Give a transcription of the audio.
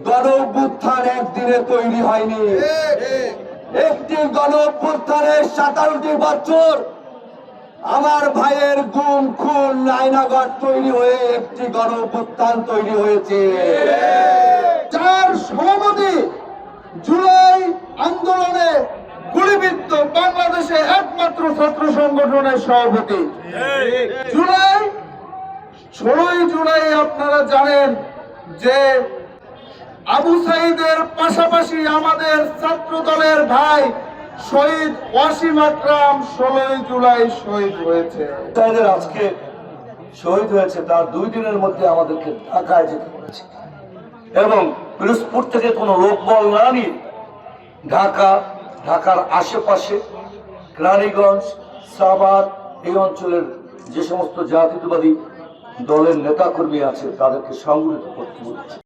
গণ-অভ্যুত্থান একদিনে তৈরি হয়নি। একটি গণ-অভ্যুত্থানের 57 বছর আমার ভাইয়ের গুম খুন আয়নাঘর তৈরি হয়ে একটি গণ-অভ্যুত্থান তৈরি হয়েছে, যার সভাপতি জুলাই আন্দোলনে গুলিবিদ্ধ বাংলাদেশে একমাত্র ছাত্র সংগঠনের সভাপতি। 16 জুলাই আপনারা জানেন যে আবু সাইদের পাশাপাশি আমাদের ছাত্র দলের ভাই শহীদ ওয়াসিম আকরাম 16 জুলাই শহীদ হয়েছে। তাদের আজকে শহীদ হয়েছে, তার 2 দিনের মধ্যে আমাদেরকে ঢাকায় যেতে হয়েছে এবং পিরোজপুর থেকে কোনো লোকবল না নিয়ে ঢাকার আশেপাশে রানীগঞ্জ, সাভার এই অঞ্চলের যে সমস্ত জাতীয়তাবাদী দলের নেতাকর্মী আছে তাদেরকে সংগঠিত করতে বলেছে।